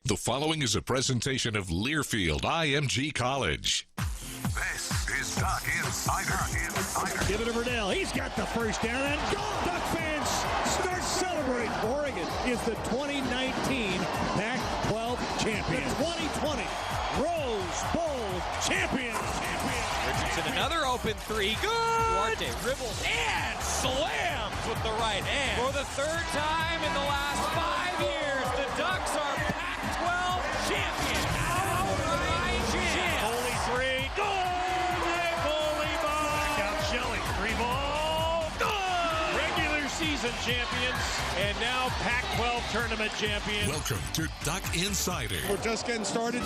The following is a presentation of Learfield IMG College. This is Duck Insider. Give it to Verdell. He's got the first down and go! Duck fans start celebrating. Oregon is the 2019 Pac-12 champion. The 2020 Rose Bowl champion. Richardson, another open three. Good! Duarte dribbles and slams with the right hand. For the third time in the last 5 years, the Ducks are Pac-12 champions. Outright champ. Holy three. Good! Holy ball. Back out Shelley. Three ball. Good! Regular season champions and now Pac-12 tournament champions. Welcome to Duck Insider. We're just getting started.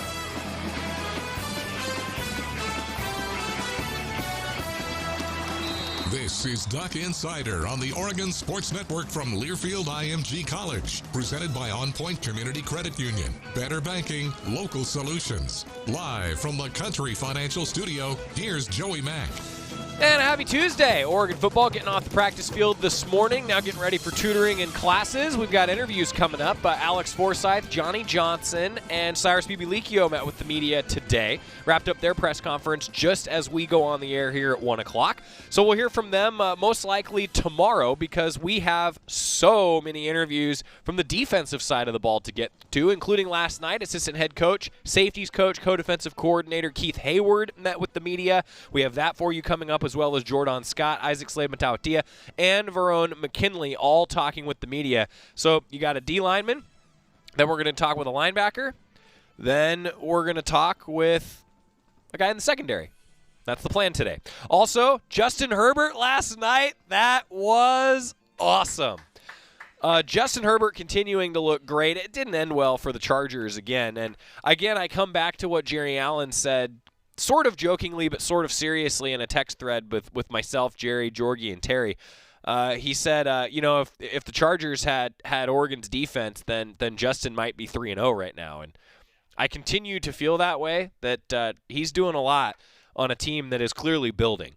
This is Duck Insider on the Oregon Sports Network from Learfield IMG College. Presented by On Point Community Credit Union. Better banking, local solutions. Live from the Country Financial Studio, here's Joey Mack. And a happy Tuesday. Oregon football getting off the practice field this morning. Now getting ready for tutoring and classes. We've got interviews coming up. Alex Forsyth, Johnny Johnson, and Cyrus Bibilikio met with the media today. Wrapped up their press conference just as we go on the air here at 1 o'clock. So we'll hear from them most likely tomorrow because we have so many interviews from the defensive side of the ball to get to, including last night, assistant head coach, safeties coach, co-defensive coordinator Keith Heyward met with the media. We have that for you coming up, as well as Jordon Scott, Isaac Slade-Matautia, and Verone McKinley all talking with the media. So you got a D lineman, then we're going to talk with a linebacker, then we're going to talk with a guy in the secondary. That's the plan today. Also, Justin Herbert last night, that was awesome. Justin Herbert continuing to look great. It didn't end well for the Chargers again. And again, I come back to what Jerry Allen said sort of jokingly but sort of seriously in a text thread with myself, Jerry, Georgie, and Terry. He said, if the Chargers had Oregon's defense, then Justin might be 3-0 right now. And I continue to feel that way, that he's doing a lot on a team that is clearly building.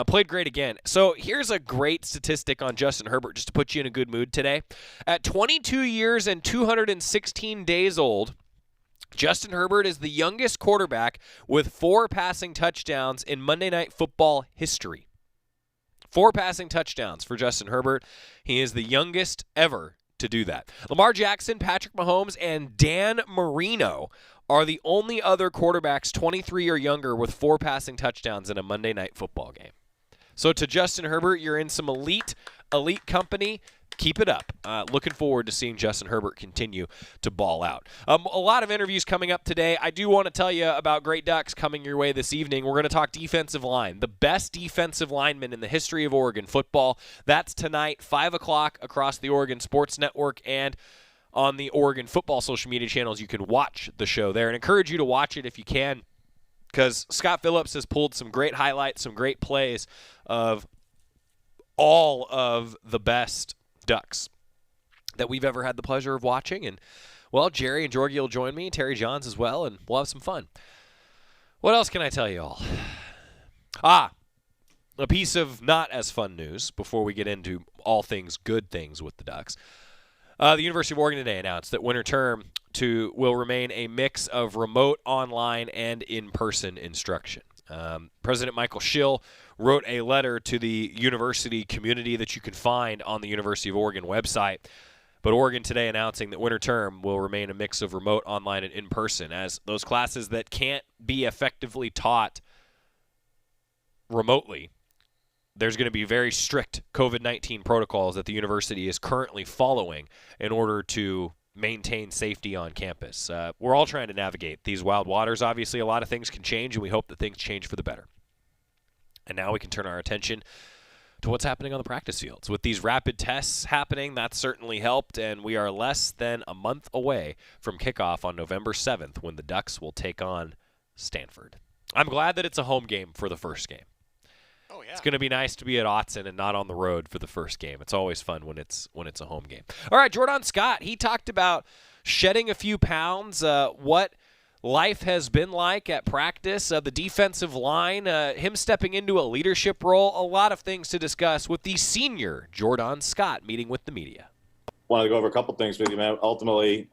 Played great again. So here's a great statistic on Justin Herbert, just to put you in a good mood today. At 22 years and 216 days old, Justin Herbert is the youngest quarterback with 4 passing touchdowns in Monday Night Football history. 4 passing touchdowns for Justin Herbert. He is the youngest ever to do that. Lamar Jackson, Patrick Mahomes, and Dan Marino are the only other quarterbacks 23 or younger with 4 passing touchdowns in a Monday Night Football game. So to Justin Herbert, you're in some elite company. Keep it up. Looking forward to seeing Justin Herbert continue to ball out. A lot of interviews coming up today. I do want to tell you about great Ducks coming your way this evening. We're going to talk defensive line, the best defensive lineman in the history of Oregon football. That's tonight, 5 o'clock across the Oregon Sports Network and on the Oregon football social media channels. You can watch the show there and encourage you to watch it if you can, because Scott Phillips has pulled some great highlights, some great plays of all of the best Ducks that we've ever had the pleasure of watching. And, well, Jerry and Georgie will join me, Terry Johns as well, and we'll have some fun. What else can I tell you all? A piece of not as fun news before we get into all things good things with the Ducks. The University of Oregon today announced that winter term will remain a mix of remote, online, and in-person instruction. President Michael Schill wrote a letter to the university community that you can find on the University of Oregon website. But Oregon today announcing that winter term will remain a mix of remote, online, and in-person, as those classes that can't be effectively taught remotely, there's going to be very strict COVID-19 protocols that the university is currently following in order to maintain safety on campus. We're all trying to navigate these wild waters. Obviously, a lot of things can change, and we hope that things change for the better. And now we can turn our attention to what's happening on the practice fields. With these rapid tests happening, that's certainly helped, and we are less than a month away from kickoff on November 7th when the Ducks will take on Stanford. I'm glad that it's a home game for the first game. Oh, yeah. It's going to be nice to be at Autzen and not on the road for the first game. It's always fun when it's a home game. All right, Jordon Scott, he talked about shedding a few pounds, what life has been like at practice, the defensive line, him stepping into a leadership role, a lot of things to discuss with the senior Jordon Scott meeting with the media. Wanted to go over a couple things with you, man. Ultimately,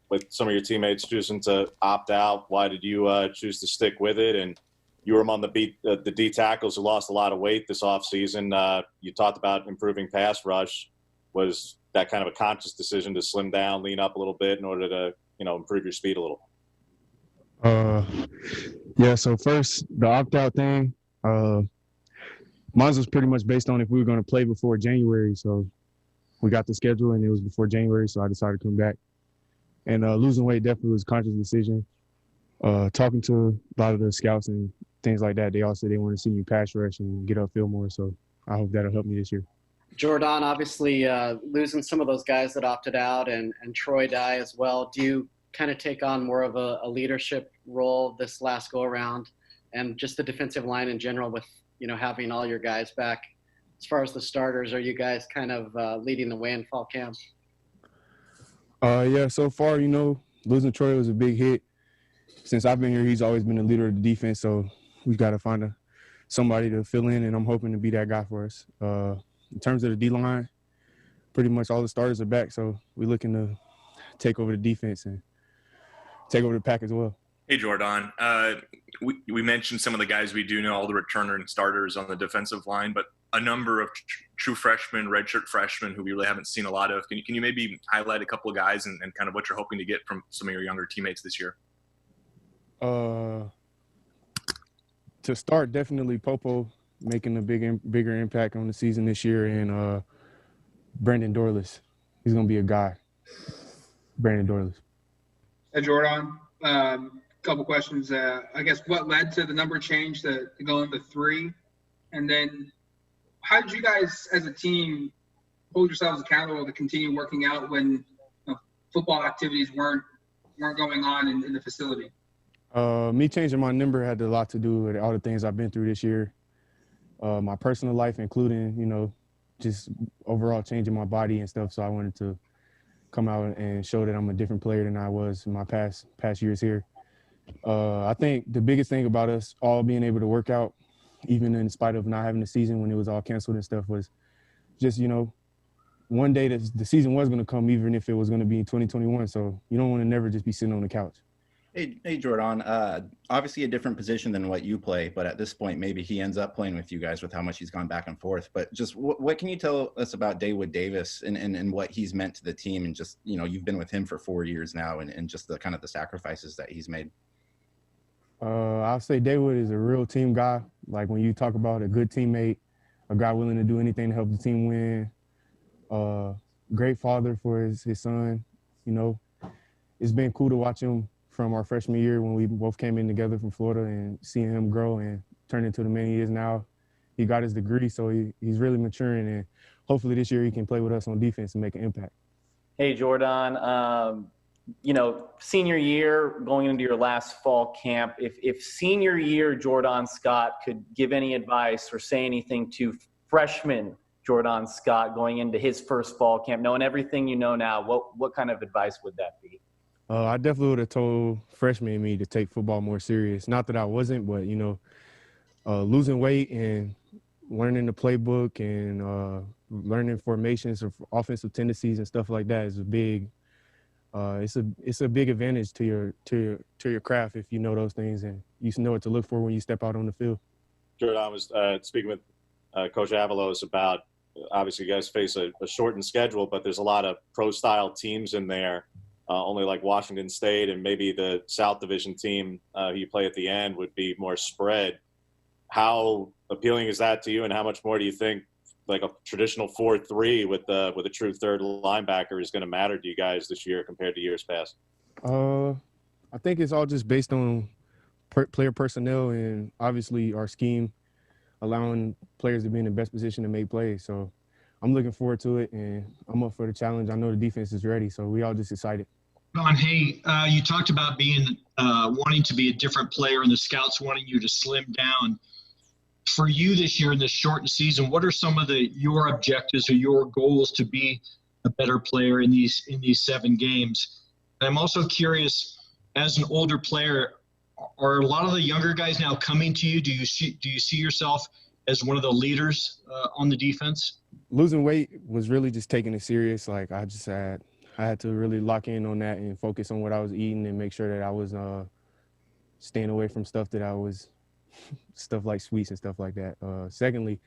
with some of your teammates choosing to opt out. Why did you choose to stick with it? And you were among the D tackles who lost a lot of weight this offseason. You talked about improving pass rush. Was that kind of a conscious decision to slim down, lean up a little bit in order to, improve your speed a little? Yeah, so first, the opt-out thing, mine was pretty much based on if we were going to play before January. So we got the schedule, and it was before January, so I decided to come back. And losing weight definitely was a conscious decision. Talking to a lot of the scouts and things like that, they all said they want to see me pass rush and get upfield more, so I hope that'll help me this year. Jordon, obviously losing some of those guys that opted out and Troy Dye as well. Do you kind of take on more of a leadership role this last go-around, and just the defensive line in general with, having all your guys back? As far as the starters, are you guys kind of leading the way in fall camp? Yeah, so far, losing Troy was a big hit. Since I've been here, he's always been the leader of the defense, so we've got to find somebody to fill in, and I'm hoping to be that guy for us. In terms of the D-line, pretty much all the starters are back, so we're looking to take over the defense and take over the pack as well. Hey, Jordon. We mentioned some of the guys we do know, all the returner and starters on the defensive line, but a number of true freshmen, redshirt freshmen who we really haven't seen a lot of. Can you maybe highlight a couple of guys and kind of what you're hoping to get from some of your younger teammates this year? To start, definitely Popo making a bigger impact on the season this year, and Brandon Dorless. He's going to be a guy. Brandon Dorless. Hey, Jordon. Couple questions. I guess what led to the number change to go into 3? And then how did you guys as a team hold yourselves accountable to continue working out when football activities weren't going on in the facility? Me changing my number had a lot to do with all the things I've been through this year. My personal life, including, just overall changing my body and stuff. So I wanted to come out and show that I'm a different player than I was in my past years here. I think the biggest thing about us all being able to work out, even in spite of not having a season when it was all canceled and stuff, was just, one day the season was going to come, even if it was going to be in 2021. So you don't want to never just be sitting on the couch. Hey, Jordon, obviously a different position than what you play, but at this point, maybe he ends up playing with you guys with how much he's gone back and forth. But just what can you tell us about Dawood Davis and what he's meant to the team? And just, you've been with him for 4 years now, and just the kind of the sacrifices that he's made. I'll say Dawood is a real team guy. Like when you talk about a good teammate, a guy willing to do anything to help the team win, great father for his son. It's been cool to watch him from our freshman year when we both came in together from Florida, and seeing him grow and turn into the man he is now. He got his degree, so he's really maturing, and hopefully this year he can play with us on defense and make an impact. Hey, Jordon, senior year, going into your last fall camp, if senior year Jordon Scott could give any advice or say anything to freshman Jordon Scott going into his first fall camp, knowing everything you know now, what kind of advice would that be? I definitely would have told freshman me to take football more serious. Not that I wasn't, but, losing weight and learning the playbook and learning formations or offensive tendencies and stuff like that is a big it's a big advantage to your craft if you know those things and you know what to look for when you step out on the field. Jordan, I was speaking with Coach Avalos about, obviously you guys face a shortened schedule, but there's a lot of pro-style teams in there. Only like Washington State and maybe the South Division team who you play at the end would be more spread. How appealing is that to you, and how much more do you think like a traditional 4-3 with a true third linebacker is going to matter to you guys this year compared to years past? I think it's all just based on player personnel and obviously our scheme, allowing players to be in the best position to make plays. So I'm looking forward to it, and I'm up for the challenge. I know the defense is ready, so we all just excited. Don, hey, you talked about being wanting to be a different player and the scouts wanting you to slim down. For you this year in this shortened season, what are some of your objectives or your goals to be a better player in these 7 games? And I'm also curious, as an older player, are a lot of the younger guys now coming to you? Do you see yourself as one of the leaders on the defense? Losing weight was really just taking it serious. Like I I had to really lock in on that and focus on what I was eating and make sure that I was staying away from stuff stuff like sweets and stuff like that. Secondly,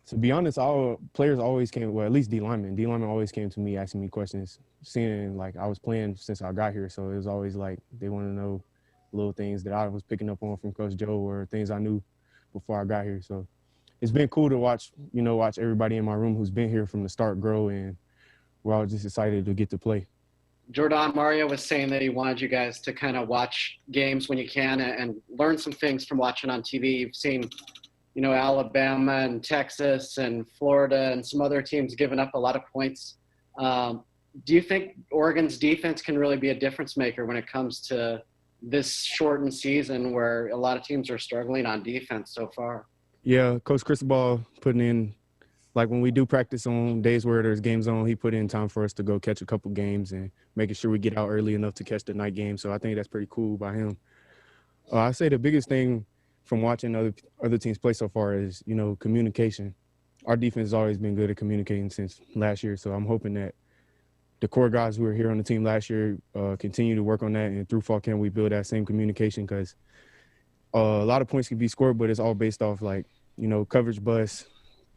to be honest, all players always came, well, at least D-linemen. D-linemen always came to me asking me questions, seeing like I was playing since I got here. So it was always like they want to know little things that I was picking up on from Coach Joe or things I knew before I got here. So it's been cool to watch everybody in my room who's been here from the start grow, and we're all just excited to get to play. Jordan, Mario was saying that he wanted you guys to kind of watch games when you can and learn some things from watching on TV. You've seen, Alabama and Texas and Florida and some other teams giving up a lot of points. Do you think Oregon's defense can really be a difference maker when it comes to this shortened season where a lot of teams are struggling on defense so far? Yeah, Coach Cristobal putting in, like when we do practice on days where there's games on, he put in time for us to go catch a couple games and making sure we get out early enough to catch the night game. So I think that's pretty cool by him. I say the biggest thing from watching other teams play so far is, communication. Our defense has always been good at communicating since last year. So I'm hoping that the core guys who were here on the team last year continue to work on that, and through fall camp we build that same communication, because a lot of points can be scored, but it's all based off coverage bust,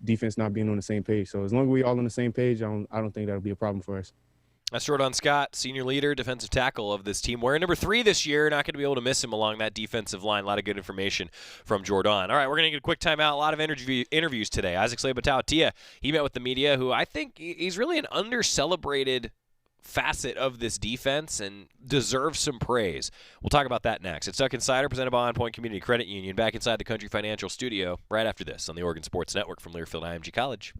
defense not being on the same page. So as long as we all on the same page, I don't think that'll be a problem for us. That's Jordon Scott, senior leader, defensive tackle of this team. Wearing number 3 this year. Not going to be able to miss him along that defensive line. A lot of good information from Jordon. All right, we're going to get a quick timeout. A lot of interviews today. Isaac Slade-Matautia, he met with the media, who I think he's really an under-celebrated facet of this defense and deserves some praise. We'll talk about that next. It's Duck Insider, presented by On Point Community Credit Union, back inside the Country Financial Studio right after this on the Oregon Sports Network from Learfield IMG College.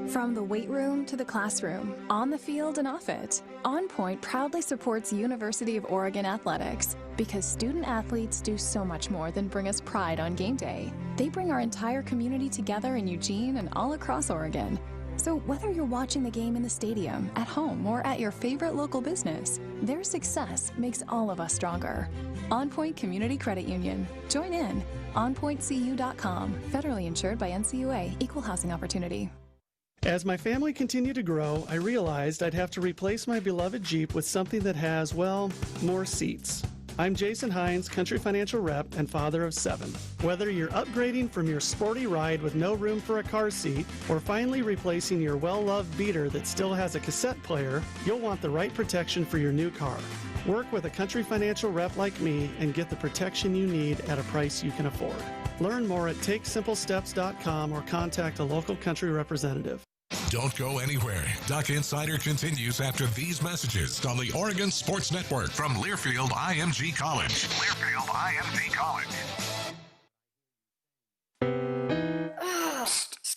From the weight room to the classroom, on the field and off it, On Point proudly supports University of Oregon athletics, because student athletes do so much more than bring us pride on game day. They bring our entire community together in Eugene and all across Oregon. So whether you're watching the game in the stadium, at home, or at your favorite local business, their success makes all of us stronger. On Point Community Credit Union. Join in. OnPointCU.com. Federally insured by NCUA. Equal housing opportunity. As my family continued to grow, I realized I'd have to replace my beloved Jeep with something that has, more seats. I'm Jason Hines, Country Financial Rep and father of 7. Whether you're upgrading from your sporty ride with no room for a car seat, or finally replacing your well-loved beater that still has a cassette player, you'll want the right protection for your new car. Work with a Country Financial Rep like me and get the protection you need at a price you can afford. Learn more at TakeSimpleSteps.com or contact a local Country representative. Don't go anywhere. Duck Insider continues after these messages on the Oregon Sports Network from Learfield IMG College. Learfield IMG College.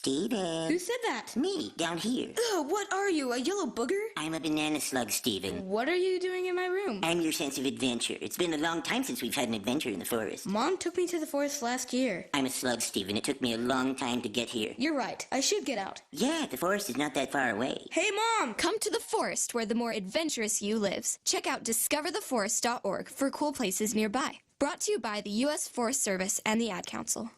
Steven. Who said that? Me, down here. Ugh, what are you, a yellow booger? I'm a banana slug, Steven. What are you doing in my room? I'm your sense of adventure. It's been a long time since we've had an adventure in the forest. Mom took me to the forest last year. I'm a slug, Steven. It took me a long time to get here. You're right. I should get out. Yeah, the forest is not that far away. Hey, Mom! Come to the forest where the more adventurous you lives. Check out discovertheforest.org for cool places nearby. Brought to you by the U.S. Forest Service and the Ad Council.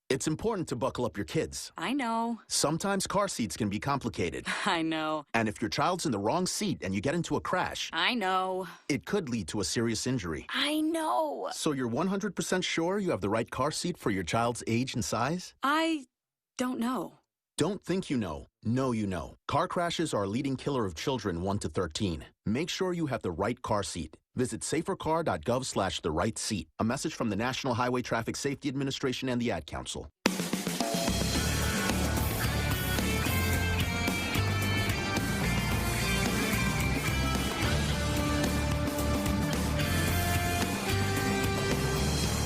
It's important to buckle up your kids. I know. Sometimes car seats can be complicated. I know. And if your child's in the wrong seat and you get into a crash, I know. It could lead to a serious injury. I know. So you're 100% sure you have the right car seat for your child's age and size? I don't know. Don't think you know. Know you know. Car crashes are a leading killer of children 1 to 13. Make sure you have the right car seat. Visit safercar.gov/the right seat. A message from the National Highway Traffic Safety Administration and the Ad Council.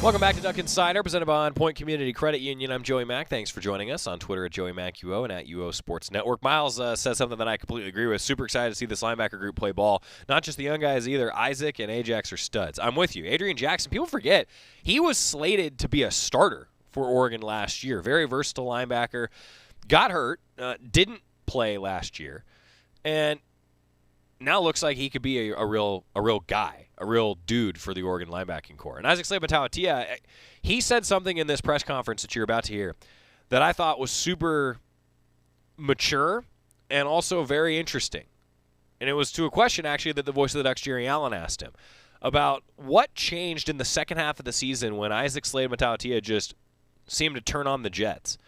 Welcome back to Duck Insider, presented by On Point Community Credit Union. I'm Joey Mack. Thanks for joining us on Twitter at JoeyMackUO and at UO Sports Network. Miles says something that I completely agree with. Super excited to see this linebacker group play ball. Not just the young guys either. Isaac and Ajax are studs. I'm with you. Adrian Jackson, people forget, he was slated to be a starter for Oregon last year. Very versatile linebacker. Got hurt, didn't play last year, and now looks like he could be a real guy, a real dude for the Oregon linebacking core. And Isaac Slade-Matautia, he said something in this press conference that you're about to hear that I thought was super mature and also very interesting. And it was to a question, actually, that the voice of the Ducks, Jerry Allen, asked him about what changed in the second half of the season when Isaac Slade-Matautia just seemed to turn on the Jets.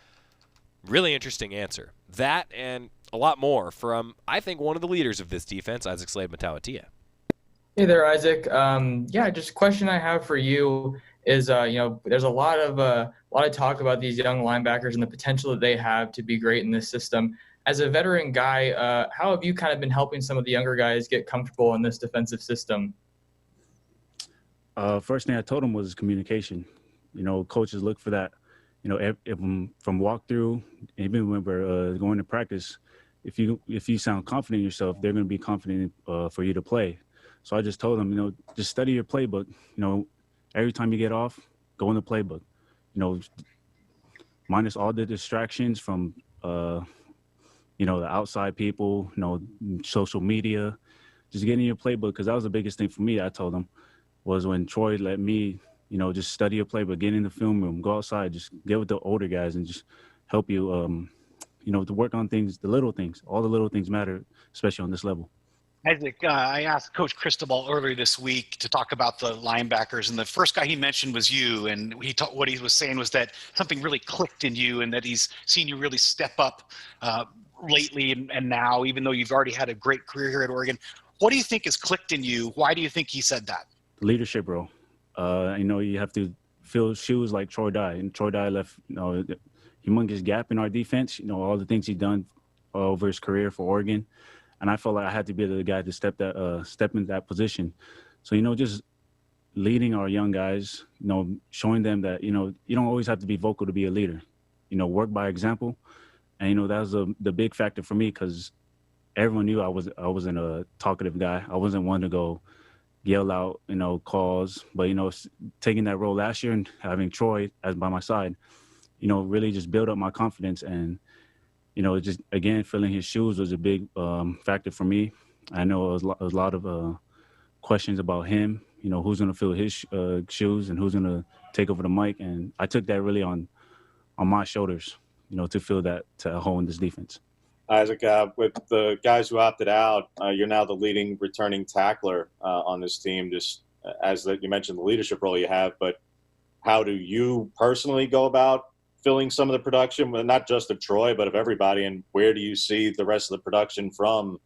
Really interesting answer. That and a lot more from, I think, one of the leaders of this defense, Isaac Slade-Matautia. Hey there, Isaac. Just a question I have for you is, there's a lot of talk about these young linebackers and the potential that they have to be great in this system. As a veteran guy, how have you kind of been helping some of the younger guys get comfortable in this defensive system? First thing I told them was communication. Coaches look for that. If from walkthrough, even when we're going to practice, if you sound confident in yourself, they're going to be confident for you to play. So I just told them, just study your playbook. Every time you get off, go in the playbook. Minus all the distractions from the outside people, social media. Just get in your playbook, because that was the biggest thing for me. I told them was when Troy let me, just study your playbook, get in the film room, go outside, just get with the older guys and just help you, to work on things, the little things. All the little things matter, especially on this level. Isaac, I asked Coach Cristobal earlier this week to talk about the linebackers, and the first guy he mentioned was you. And what he was saying was that something really clicked in you, and that he's seen you really step up lately and now, even though you've already had a great career here at Oregon. What do you think has clicked in you? Why do you think he said that? Leadership role. You have to fill shoes like Troy Dye, and Troy Dye left humongous gap in our defense. All the things he's done over his career for Oregon. And I felt like I had to be the guy to step into that position. So, just leading our young guys, showing them that, you don't always have to be vocal to be a leader. Work by example. And, that was the big factor for me, because everyone knew I wasn't a talkative guy. I wasn't one to go yell out, calls. But, taking that role last year and having Troy as by my side, really just build up my confidence. And just, again, filling his shoes was a big factor for me. I know it was a lot of questions about him, who's going to fill his shoes and who's going to take over the mic. And I took that really on my shoulders, to fill that hole in this defense. Isaac, with the guys who opted out, you're now the leading returning tackler on this team, just you mentioned the leadership role you have. But how do you personally go about filling some of the production, not just of Troy, but of everybody, and where do you see the rest of the production from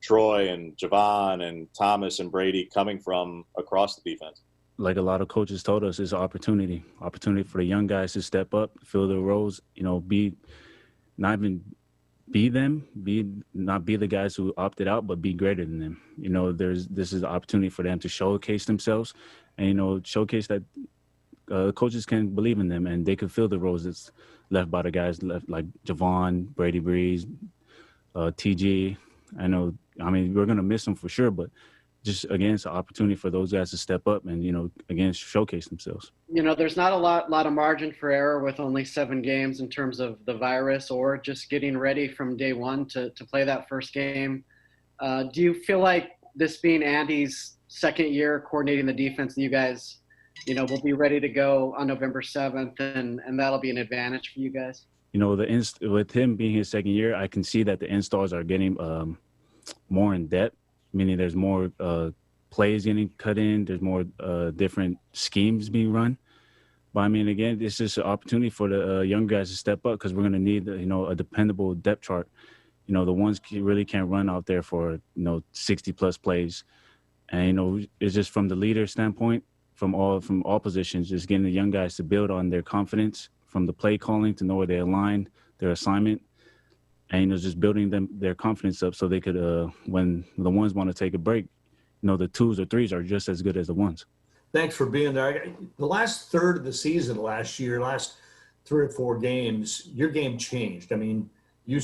Troy and Javon and Thomas and Brady coming from across the defense? Like a lot of coaches told us, it's an opportunity for the young guys to step up, fill their roles, not be the guys who opted out, but be greater than them. This is an opportunity for them to showcase themselves and, showcase that coaches can believe in them, and they can fill the roles that's left by the guys left, like Javon, Brady Breeze, TG. We're going to miss them for sure, but just, again, it's an opportunity for those guys to step up and, again, showcase themselves. There's not a lot of margin for error with only 7 games in terms of the virus or just getting ready from day one to play that first game. Do you feel like this being Andy's second year coordinating the defense, that you guys we'll be ready to go on November 7th, and that'll be an advantage for you guys? With him being his second year, I can see that the installs are getting more in depth, meaning there's more plays getting cut in, there's more different schemes being run. But, again, it's just an opportunity for the young guys to step up, because we're going to need, a dependable depth chart. The ones really can't run out there for, 60-plus plays. And, it's just from the leader standpoint, from all positions, just getting the young guys to build on their confidence, from the play calling to know where they align, their assignment, and just building their confidence up so they could, when the ones want to take a break, the 2s or 3s are just as good as the 1s. Thanks for being there. The last third of the season last year, last 3 or 4 games, your game changed. You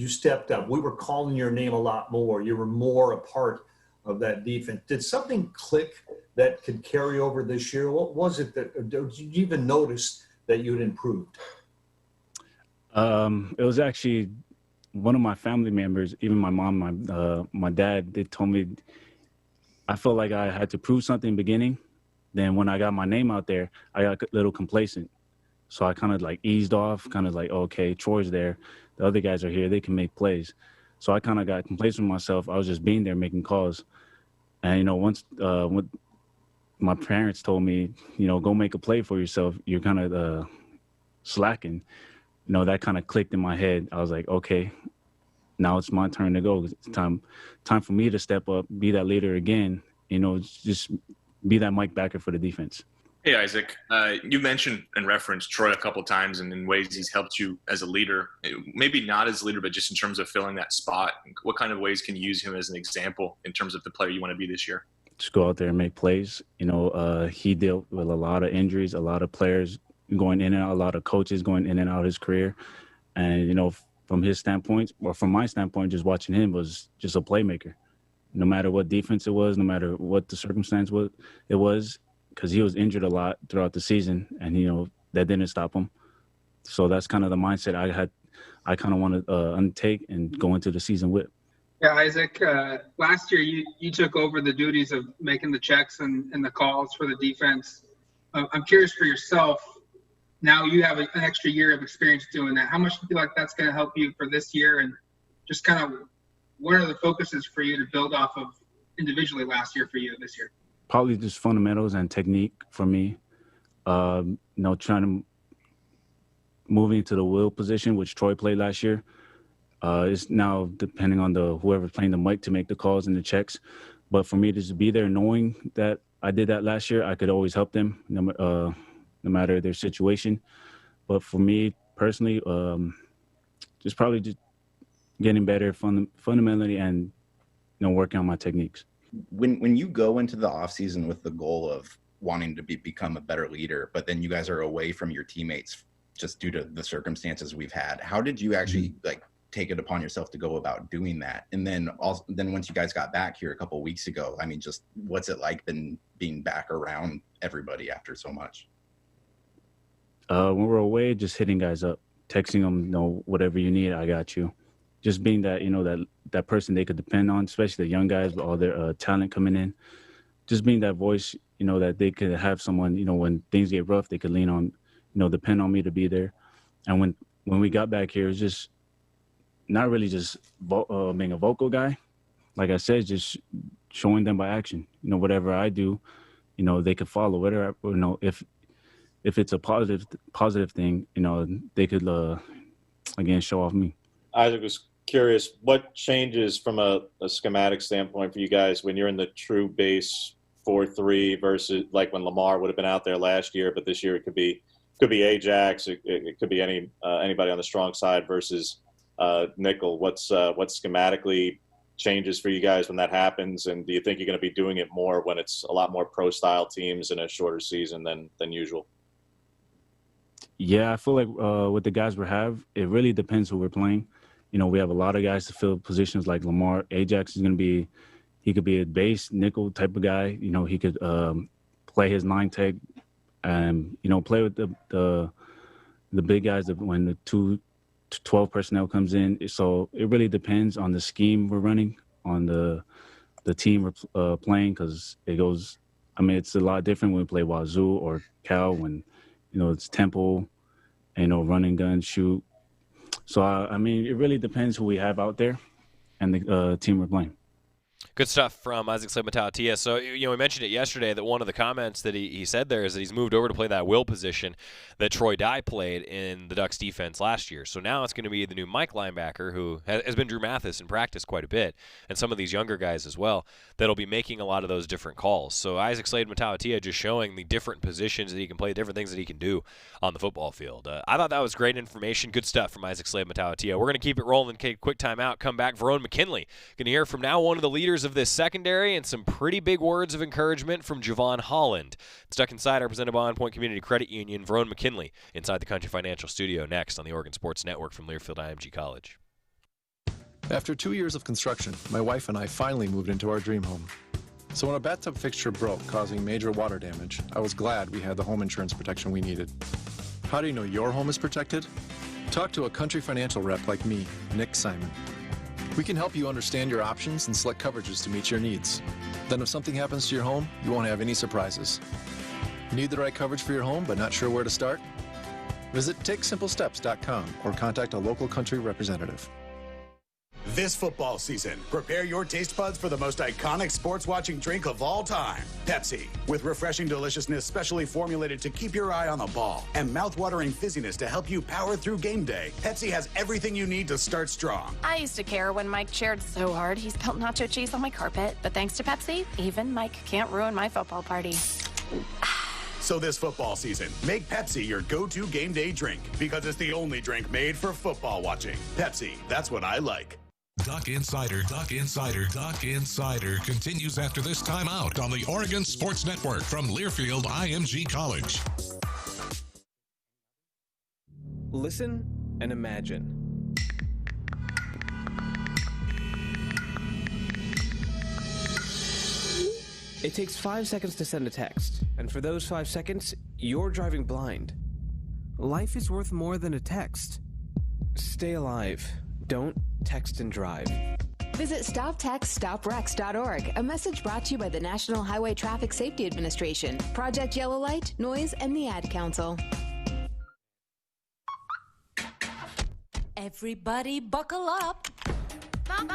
stepped up. We were calling your name a lot more. You were more a part of that defense. Did something click that could carry over this year? What was it that, did you even notice that you'd improved? It was actually one of my family members, even my mom, my dad, they told me I felt like I had to prove something in the beginning. Then when I got my name out there, I got a little complacent. So I kind of eased off, okay, Troy's there. The other guys are here. They can make plays. So I kind of got complacent with myself. I was just being there making calls. And, you know, once when my parents told me, you know, go make a play for yourself, you're kind of slacking. You know, that kind of clicked in my head. I was like, okay, now it's my turn to go. It's time for me to step up, be that leader again, you know, just be that Mike Backer for the defense. Hey, Isaac, you mentioned and referenced Troy a couple times and in ways he's helped you as a leader, maybe not as a leader, but just in terms of filling that spot. What kind of ways can you use him as an example in terms of the player you want to be this year? Just go out there and make plays. You know, he dealt with a lot of injuries, a lot of players going in and out, a lot of coaches going in and out of his career. And, you know, from his standpoint, or from my standpoint, just watching him was just a playmaker. No matter what defense it was, no matter what the circumstance it was, because he was injured a lot throughout the season, and, you know, that didn't stop him. So that's kind of the mindset I kind of want to undertake and go into the season with. Yeah, Isaac, last year you took over the duties of making the checks and the calls for the defense. I'm curious for yourself, now you have an extra year of experience doing that. How much do you feel like that's going to help you for this year? And just kind of what are the focuses for you to build off of individually last year for you this year? Probably just fundamentals and technique for me. You know, trying to move into the will position, which Troy played last year. It's now depending on whoever's playing the mic to make the calls and the checks. But for me to just be there knowing that I did that last year, I could always help them no matter their situation. But for me personally, just probably just getting better fundamentally and, you know, working on my techniques. When you go into the offseason with the goal of wanting to become a better leader, but then you guys are away from your teammates just due to the circumstances we've had, how did you actually take it upon yourself to go about doing that? And then once you guys got back here a couple of weeks ago, I mean, just what's it like being back around everybody after so much? When we're away, just hitting guys up, texting them, you know, whatever you need, I got you. Just being that, you know, that person they could depend on, especially the young guys with all their talent coming in. Just being that voice, you know, that they could have someone, you know, when things get rough, they could lean on, you know, depend on me to be there. And when we got back here, it was just not really just being a vocal guy. Like I said, just showing them by action. You know, whatever I do, you know, they could follow. Whatever, you know, if it's a positive thing, you know, they could again show off me. Isaac was curious, what changes from a schematic standpoint for you guys when you're in the true base 4-3 versus like when Lamar would have been out there last year, but this year it could be Ajax, it could be anybody on the strong side versus nickel. What's schematically changes for you guys when that happens, and do you think you're going to be doing it more when it's a lot more pro style teams in a shorter season than usual? Yeah, I feel like with the guys we have, it really depends who we're playing. You know, we have a lot of guys to fill positions like Lamar. Ajax is going to be, he could be a base nickel type of guy. You know, he could play his 9 tech and, you know, play with the big guys when the 12 personnel comes in. So it really depends on the scheme we're running, on the team we're playing, because it goes, I mean, it's a lot different when we play Wazoo or Cal, when, you know, it's tempo, you know, running gun, shoot. So, I mean, it really depends who we have out there and the team we're playing. Good stuff from Isaac Slade-Matautia. So, you know, we mentioned it yesterday that one of the comments that he said there is that he's moved over to play that will position that Troy Dye played in the Ducks defense last year. So now it's going to be the new Mike linebacker, who has been Drew Mathis in practice quite a bit, and some of these younger guys as well, that'll be making a lot of those different calls. So Isaac Slade-Matautia just showing the different positions that he can play, different things that he can do on the football field. I thought that was great information. Good stuff from Isaac Slade-Matautia. We're going to keep it rolling. Quick timeout. Come back. Verone McKinley. Going to hear from now one of the leaders of this secondary and some pretty big words of encouragement from Javon Holland. It's Duck Insider presented by On Point Community Credit Union. Verone McKinley inside the Country Financial Studio next on the Oregon Sports Network from Learfield IMG College. After 2 years of construction, my wife and I finally moved into our dream home. So when a bathtub fixture broke, causing major water damage, I was glad we had the home insurance protection we needed. How do you know your home is protected? Talk to a Country Financial rep like me, Nick Simon. We can help you understand your options and select coverages to meet your needs. Then if something happens to your home, you won't have any surprises. Need the right coverage for your home but not sure where to start? Visit TakeSimpleSteps.com or contact a local Country representative. This football season, prepare your taste buds for the most iconic sports watching drink of all time, Pepsi. With refreshing deliciousness specially formulated to keep your eye on the ball and mouth-watering fizziness to help you power through game day, Pepsi has everything you need to start strong. I used to care when Mike cheered so hard he spilled nacho cheese on my carpet, but thanks to Pepsi, even Mike can't ruin my football party. So this football season, make Pepsi your go-to game day drink because it's the only drink made for football watching. Pepsi, that's what I like. Duck Insider continues after this timeout on the Oregon Sports Network from Learfield IMG College. Listen and imagine. It takes 5 seconds to send a text, and for those 5 seconds, you're driving blind. Life is worth more than a text. Stay alive. Don't text and drive. Visit StopTextStopWrecks.org, a message brought to you by the National Highway Traffic Safety Administration, Project Yellow Light, Noise, and the Ad Council. Everybody buckle up. Mom.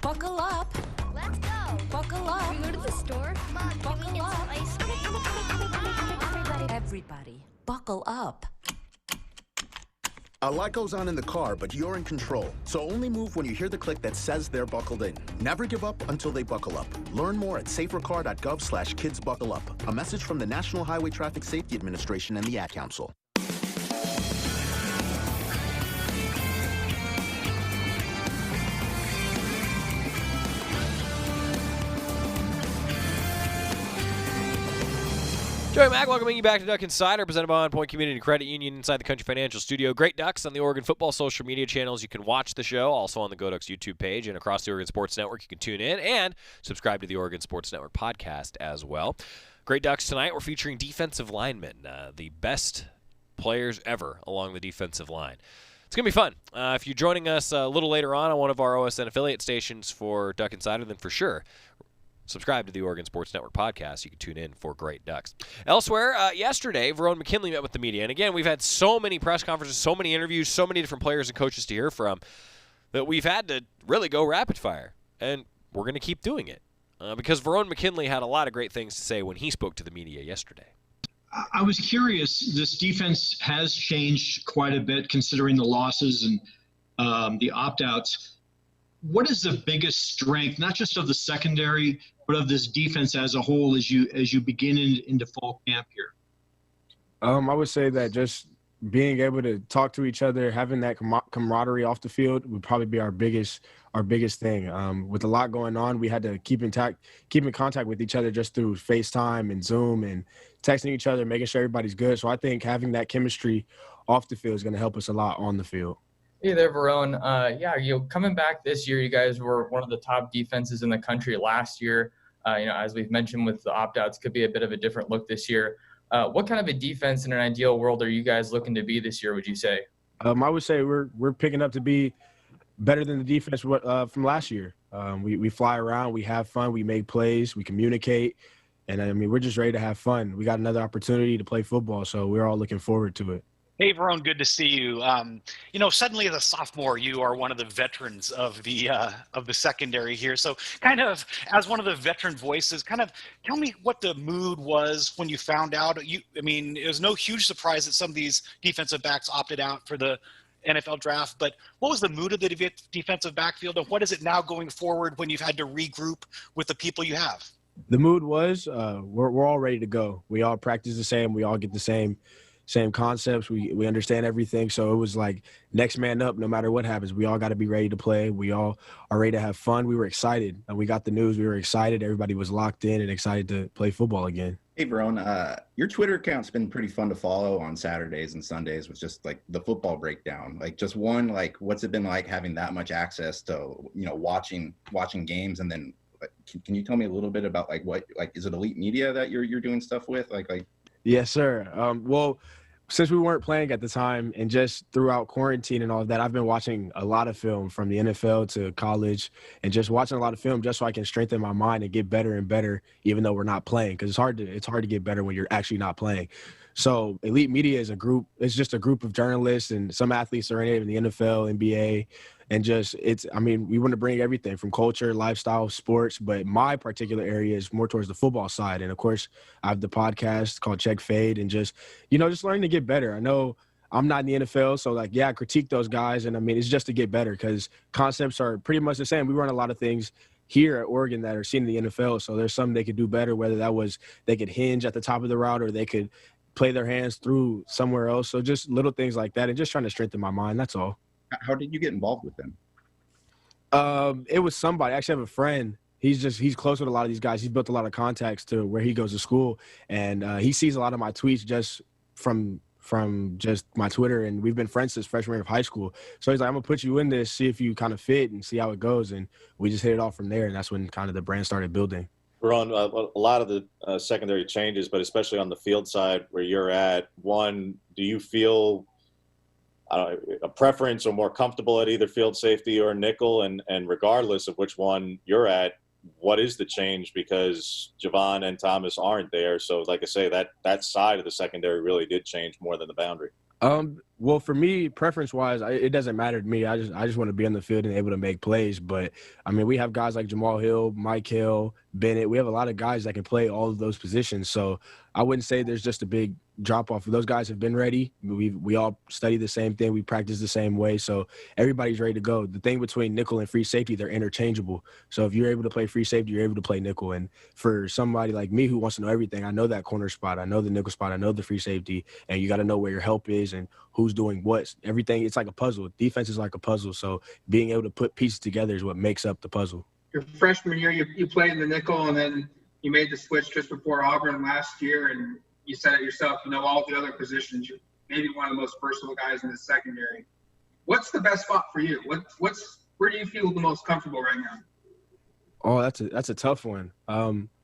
Buckle up. Let's go. Buckle up. Can we go to the store? Mom, can we get some ice cream? Everybody, buckle up. A lot goes on in the car, but you're in control. So only move when you hear the click that says they're buckled in. Never give up until they buckle up. Learn more at safercar.gov/kidsbuckleup. A message from the National Highway Traffic Safety Administration and the Ad Council. Joey Mack welcoming you back to Duck Insider, presented by On Point Community Credit Union inside the Country Financial Studio. Great Ducks on the Oregon Football social media channels. You can watch the show, also on the Go Ducks YouTube page and across the Oregon Sports Network. You can tune in and subscribe to the Oregon Sports Network podcast as well. Great Ducks tonight, we're featuring defensive linemen, the best players ever along the defensive line. It's going to be fun. If you're joining us a little later on one of our OSN affiliate stations for Duck Insider, then for sure, subscribe to the Oregon Sports Network podcast. You can tune in for Great Ducks. Elsewhere, yesterday, Verone McKinley met with the media. And again, we've had so many press conferences, so many interviews, so many different players and coaches to hear from that we've had to really go rapid fire. And we're going to keep doing it because Verone McKinley had a lot of great things to say when he spoke to the media yesterday. I was curious. This defense has changed quite a bit considering the losses and the opt-outs. What is the biggest strength, not just of the secondary, but of this defense as a whole as you begin into fall camp here? I would say that just being able to talk to each other, having that camaraderie off the field would probably be our biggest thing. With a lot going on, we had to keep in contact with each other just through FaceTime and Zoom and texting each other, making sure everybody's good. So I think having that chemistry off the field is going to help us a lot on the field. Hey there, Verone. Coming back this year, you guys were one of the top defenses in the country last year. As we've mentioned with the opt-outs, could be a bit of a different look this year. What kind of a defense in an ideal world are you guys looking to be this year, would you say? I would say we're picking up to be better than the defense from last year. We fly around, we have fun, we make plays, we communicate, and we're just ready to have fun. We got another opportunity to play football, so we're all looking forward to it. Hey, Verone, good to see you. Suddenly as a sophomore, you are one of the veterans of the secondary here. So kind of as one of the veteran voices, kind of tell me what the mood was when you found out. It was no huge surprise that some of these defensive backs opted out for the NFL draft, but what was the mood of the defensive backfield, and what is it now going forward when you've had to regroup with the people you have? The mood was we're all ready to go. We all practice the same. We all get the same concepts. We understand everything. So it was like next man up, no matter what happens. We all got to be ready to play. We all are ready to have fun. We were excited. And we got the news. We were excited. Everybody was locked in and excited to play football again. Hey, Verone, your Twitter account's been pretty fun to follow on Saturdays and Sundays with just like the football breakdown. Like just one, like what's it been like having that much access to, watching games? And then can you tell me a little bit about is it Elite Media that you're doing stuff with? Yes, sir. Well, since we weren't playing at the time and just throughout quarantine and all of that, I've been watching a lot of film from the NFL to college and just watching a lot of film just so I can strengthen my mind and get better and better, even though we're not playing, because it's hard to get better when you're actually not playing. So Elite Media is a group. It's just a group of journalists, and some athletes are in it in the NFL, NBA, And just we want to bring everything from culture, lifestyle, sports, but my particular area is more towards the football side. And of course, I have the podcast called Check Fade, and just learning to get better. I know I'm not in the NFL, so I critique those guys, and it's just to get better because concepts are pretty much the same. We run a lot of things here at Oregon that are seen in the NFL, so there's something they could do better, whether that was they could hinge at the top of the route or they could play their hands through somewhere else. So just little things like that and just trying to strengthen my mind, that's all. How did you get involved with them? It was somebody. I actually have a friend. He's close with a lot of these guys. He's built a lot of contacts to where he goes to school, and he sees a lot of my tweets just from just my Twitter, and we've been friends since freshman year of high school. So he's like, I'm gonna put you in this, see if you kind of fit and see how it goes. And we just hit it off from there, and that's when kind of the brand started building. Verone, a lot of the secondary changes, but especially on the field side where you're at, one, do you feel a preference or more comfortable at either field safety or nickel? And regardless of which one you're at, what is the change? Because Javon and Thomas aren't there. So like I say, that side of the secondary really did change more than the boundary. Well, for me, preference-wise, it doesn't matter to me. I just want to be on the field and able to make plays. But, we have guys like Jamal Hill, Mike Hill, Bennett. We have a lot of guys that can play all of those positions. So I wouldn't say there's just a big drop-off. Those guys have been ready. We all study the same thing. We practice the same way. So everybody's ready to go. The thing between nickel and free safety, they're interchangeable. So if you're able to play free safety, you're able to play nickel. And for somebody like me who wants to know everything, I know that corner spot. I know the nickel spot. I know the free safety. And you got to know where your help is and who's doing what. Everything, it's like a puzzle. Defense is like a puzzle. So being able to put pieces together is what makes up the puzzle. Your freshman year, you played in the nickel, and then you made the switch just before Auburn last year, and you said it yourself, all the other positions. You're maybe one of the most versatile guys in the secondary. What's the best spot for you? Where do you feel the most comfortable right now? Oh, that's a tough one.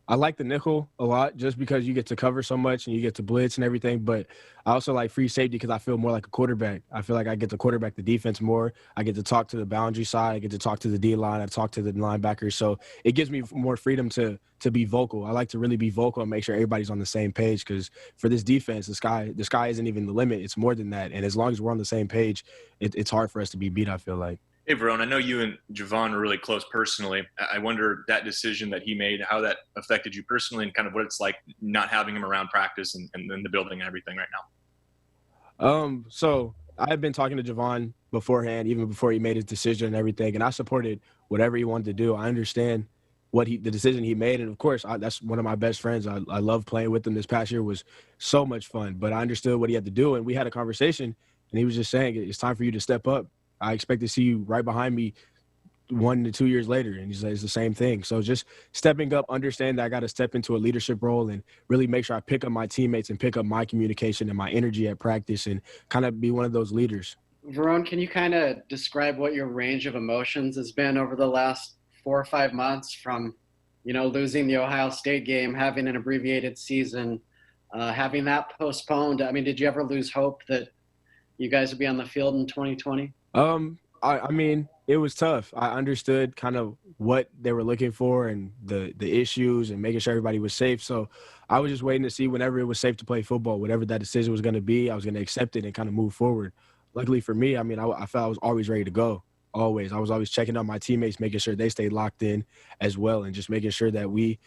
I like the nickel a lot just because you get to cover so much and you get to blitz and everything. But I also like free safety because I feel more like a quarterback. I feel like I get to quarterback the defense more. I get to talk to the boundary side. I get to talk to the D-line. I talk to the linebackers. So it gives me more freedom to be vocal. I like to really be vocal and make sure everybody's on the same page because for this defense, the sky isn't even the limit. It's more than that. And as long as we're on the same page, it's hard for us to be beat, I feel like. Hey, Verone, I know you and Javon are really close personally. I wonder that decision that he made, how that affected you personally and kind of what it's like not having him around practice and in the building and everything right now. So I had been talking to Javon beforehand, even before he made his decision and everything, and I supported whatever he wanted to do. I understand the decision he made, and of course, that's one of my best friends. I love playing with him. This past year was so much fun, but I understood what he had to do, and we had a conversation, and he was just saying, it's time for you to step up. I expect to see you right behind me 1 to 2 years later. And he says it's the same thing. So just stepping up, understand that I got to step into a leadership role and really make sure I pick up my teammates and pick up my communication and my energy at practice and kind of be one of those leaders. Verone, can you kind of describe what your range of emotions has been over the last 4 or 5 months from, losing the Ohio State game, having an abbreviated season, having that postponed? Did you ever lose hope that you guys would be on the field in 2020? It was tough. I understood kind of what they were looking for and the issues and making sure everybody was safe. So I was just waiting to see whenever it was safe to play football, whatever that decision was going to be, I was going to accept it and kind of move forward. Luckily for me, I felt I was always ready to go. Always. I was always checking on my teammates, making sure they stayed locked in as well, and just making sure that we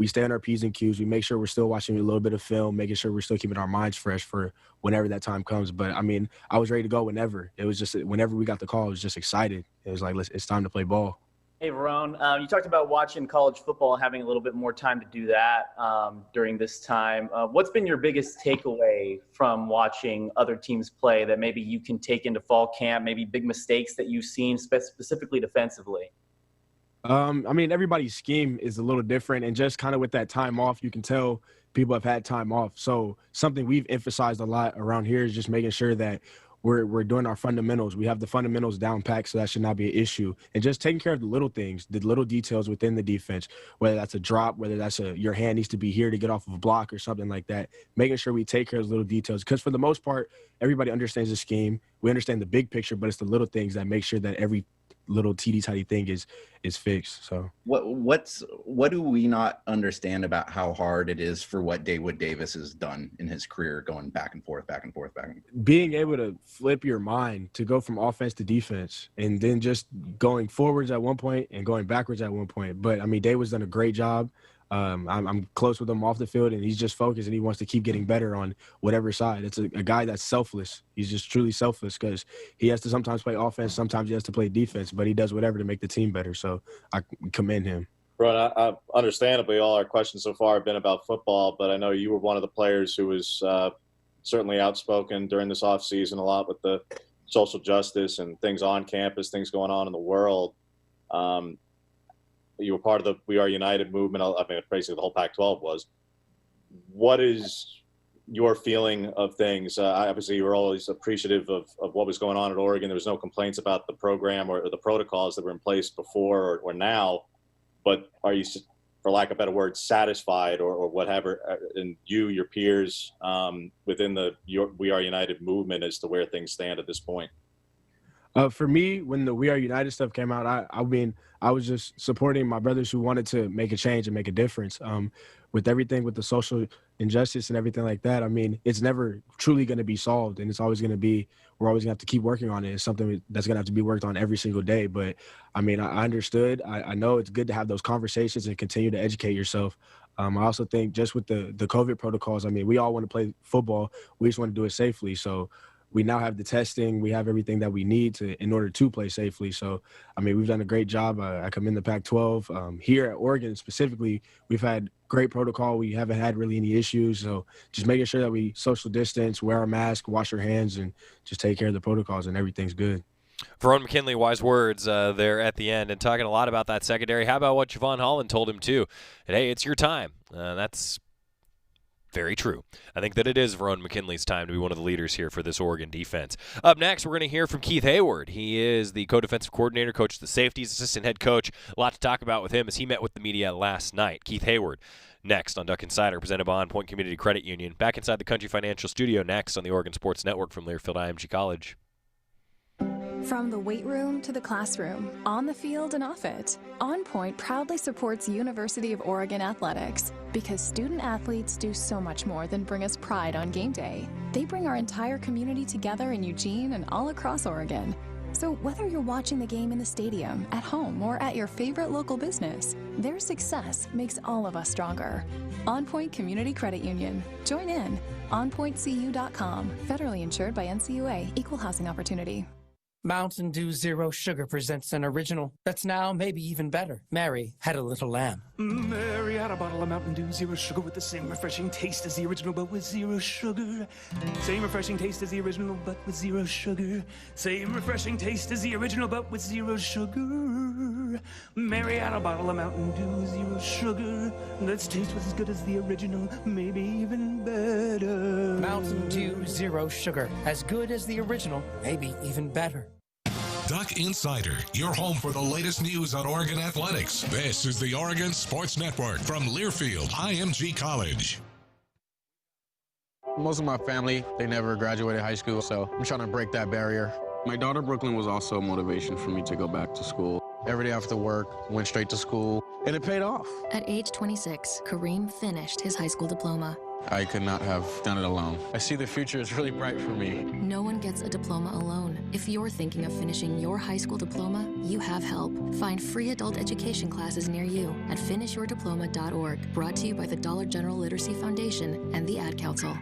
stay on our P's and Q's. We make sure we're still watching a little bit of film, making sure we're still keeping our minds fresh for whenever that time comes. But, I was ready to go whenever. It was just whenever we got the call, I was just excited. It was like, it's time to play ball. Hey, Verone, you talked about watching college football and having a little bit more time to do that during this time. What's been your biggest takeaway from watching other teams play that maybe you can take into fall camp, maybe big mistakes that you've seen specifically defensively? Everybody's scheme is a little different, and just kind of with that time off, you can tell people have had time off. So something we've emphasized a lot around here is just making sure that we're doing our fundamentals. We have the fundamentals down packed, so that should not be an issue. And just taking care of the little things, the little details within the defense, whether that's a drop, whether that's your hand needs to be here to get off of a block or something like that, making sure we take care of those little details. Because for the most part, everybody understands the scheme. We understand the big picture, but it's the little things that make sure that little teeny-tiny thing is fixed. So what do we not understand about how hard it is for what Dawood Davis has done in his career, going back and forth? Being able to flip your mind to go from offense to defense, and then just going forwards at one point and going backwards at one point. But I mean, Dawood's done a great job. I'm close with him off the field, and he's just focused, and he wants to keep getting better on whatever side. It's a guy that's selfless. He's just truly selfless, because he has to sometimes play offense, sometimes he has to play defense, but he does whatever to make the team better. So I commend him. Ron, I understandably, all our questions so far have been about football, but I know you were one of the players who was certainly outspoken during this offseason a lot with the social justice and things on campus, things going on in the world. You were part of the We Are United movement. I mean, basically the whole Pac-12 was. What is your feeling of things? Obviously, you were always appreciative of what was going on at Oregon. There was no complaints about the program or the protocols that were in place before or now. But are you, for lack of a better word, satisfied or whatever, and your peers within the We Are United movement as to where things stand at this point? For me, when the We Are United stuff came out, I was just supporting my brothers who wanted to make a change and make a difference. With everything with the social injustice and everything like that, I mean, it's never truly going to be solved, and it's always going to be, we're always going to have to keep working on it. It's something that's going to have to be worked on every single day. But I mean, I understood. I know it's good to have those conversations and continue to educate yourself. I also think just with the COVID protocols, I mean, we all want to play football. We just want to do it safely. So we now have the testing. We have everything that we need in order to play safely. So, I mean, we've done a great job. I commend the Pac-12. Here at Oregon specifically, we've had great protocol. We haven't had really any issues. So just making sure that we social distance, wear a mask, wash our hands, and just take care of the protocols, and everything's good. Verone McKinley, wise words there at the end, and talking a lot about that secondary. How about what Javon Holland told him, too? And, hey, it's your time. That's very true. I think that it is Verone McKinley's time to be one of the leaders here for this Oregon defense. Up next, we're going to hear from Keith Heyward. He is the co-defensive coordinator, coach of the safeties, assistant head coach. A lot to talk about with him as he met with the media last night. Keith Heyward next on Duck Insider, presented by On Point Community Credit Union. Back inside the Country Financial Studio next on the Oregon Sports Network from Learfield IMG College. From the weight room to the classroom, on the field and off it, On Point proudly supports University of Oregon athletics because student athletes do so much more than bring us pride on game day. They bring our entire community together in Eugene and all across Oregon. So whether you're watching the game in the stadium, at home, or at your favorite local business, their success makes all of us stronger. On Point Community Credit Union. Join in. OnPointCU.com. Federally insured by NCUA. Equal housing opportunity. Mountain Dew Zero Sugar presents an original that's now maybe even better. Mary had a little lamb. Mary had a bottle of Mountain Dew Zero Sugar with the same refreshing taste as the original, but with zero sugar. Same refreshing taste as the original, but with zero sugar. Same refreshing taste as the original, but with zero sugar. Mary had a bottle of Mountain Dew Zero Sugar. Let's taste was as good as the original, maybe even better. Mountain Dew Zero Sugar. As good as the original, maybe even better. Duck Insider, your home for the latest news on Oregon athletics. This is the Oregon Sports Network from Learfield IMG College. Most of my family, they never graduated high school, so I'm trying to break that barrier. My daughter Brooklyn was also a motivation for me to go back to school. Every day after work, went straight to school, and it paid off. At age 26, Kareem finished his high school diploma. I could not have done it alone. I see the future is really bright for me. No one gets a diploma alone. If you're thinking of finishing your high school diploma, you have help. Find free adult education classes near you at finishyourdiploma.org. Brought to you by the Dollar General Literacy Foundation and the Ad Council.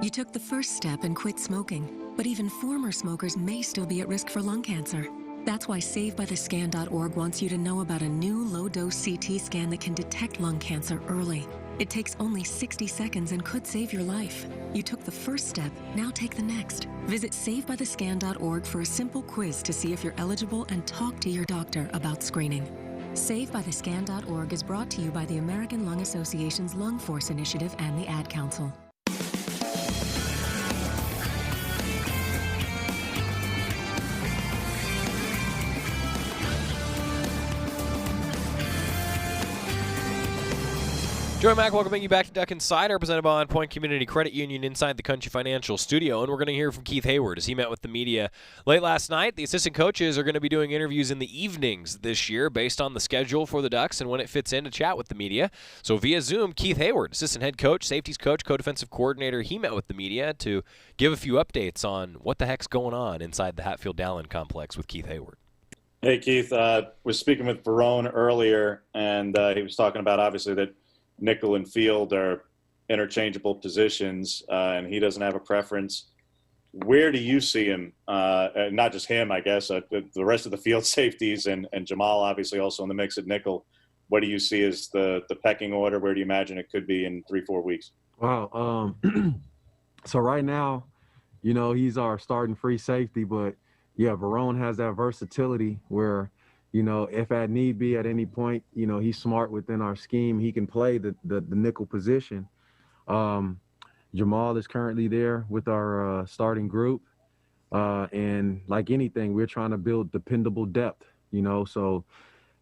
You took the first step and quit smoking, but even former smokers may still be at risk for lung cancer. That's why SaveByTheScan.org wants you to know about a new low-dose CT scan that can detect lung cancer early. It takes only 60 seconds and could save your life. You took the first step, now take the next. Visit SaveByTheScan.org for a simple quiz to see if you're eligible and talk to your doctor about screening. SaveByTheScan.org is brought to you by the American Lung Association's Lung Force Initiative and the Ad Council. Joey Mack welcoming you back to Duck Insider, presented by On Point Community Credit Union inside the Country Financial Studio. And we're going to hear from Keith Heyward as he met with the media late last night. The assistant coaches are going to be doing interviews in the evenings this year based on the schedule for the Ducks and when it fits in to chat with the media. So via Zoom, Keith Heyward, assistant head coach, safeties coach, co-defensive coordinator, he met with the media to give a few updates on what the heck's going on inside the Hatfield-Dowling complex with Keith Heyward. Hey, Keith. Was speaking with Verone earlier, and he was talking about obviously that nickel and field are interchangeable positions, and he doesn't have a preference. Where do you see him? Not just him, I guess, the rest of the field safeties and Jamal obviously also in the mix at nickel. What do you see as the pecking order? Where do you imagine it could be in 3-4 weeks? Wow. So right now, you know, he's our starting free safety, but yeah, Verone has that versatility where, you know, if at need be at any point, you know, he's smart within our scheme. He can play the nickel position. Jamal is currently there with our starting group. And like anything, we're trying to build dependable depth, you know, so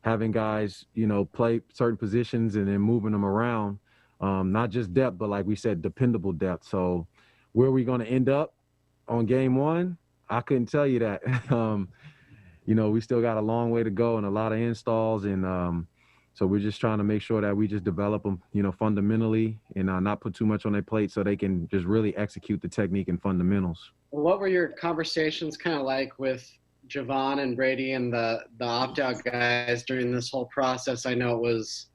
having guys, you know, play certain positions and then moving them around, not just depth, but like we said, dependable depth. So where are we going to end up on game one? I couldn't tell you that. You know, we still got a long way to go and a lot of installs. And so we're just trying to make sure that we just develop them, you know, fundamentally and not put too much on their plate so they can just really execute the technique and fundamentals. What were your conversations kind of like with Javon and Brady and the opt-out guys during this whole process? I know it was,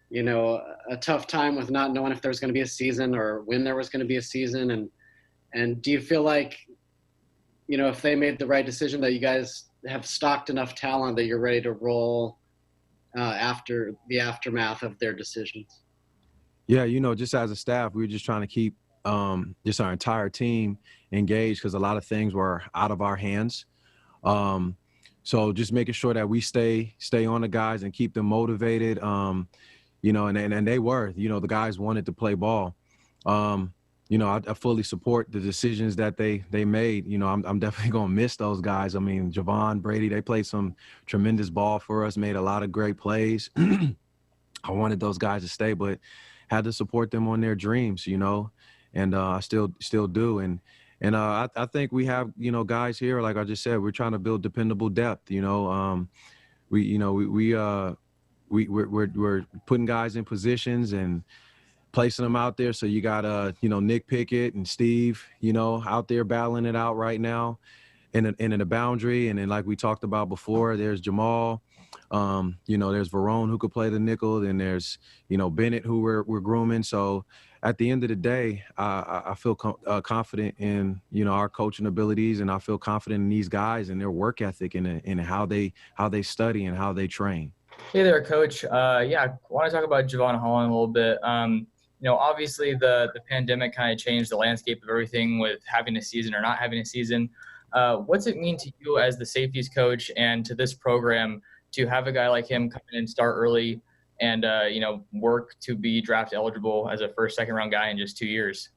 you know, a tough time with not knowing if there was going to be a season or when there was going to be a season. And do you feel like, you know, if they made the right decision that you guys have stocked enough talent that you're ready to roll after the aftermath of their decisions? Yeah, you know, just as a staff, we were just trying to keep just our entire team engaged because a lot of things were out of our hands. So just making sure that we stay on the guys and keep them motivated. You know, and they were, you know, the guys wanted to play ball. You know, I fully support the decisions that they made. You know, I'm definitely going to miss those guys. I mean, Javon, Brady, they played some tremendous ball for us, made a lot of great plays. I wanted those guys to stay, but had to support them on their dreams, you know, and I still do. And I think we have, you know, guys here, like I just said, we're trying to build dependable depth, you know. We're putting guys in positions and placing them out there. So you got, you know, Nick Pickett and Steve, you know, out there battling it out right now in the boundary. And then like we talked about before, there's Jamal, you know, there's Verone who could play the nickel. Then there's, you know, Bennett who we're grooming. So at the end of the day, I feel confident in, you know, our coaching abilities, and I feel confident in these guys and their work ethic and how they study and how they train. Hey there, Coach. Yeah, I want to talk about Javon Holland a little bit. You know, obviously the pandemic kind of changed the landscape of everything with having a season or not having a season. What's it mean to you as the safeties coach and to this program to have a guy like him come in and start early and, you know, work to be draft eligible as a first, second round guy in just 2 years?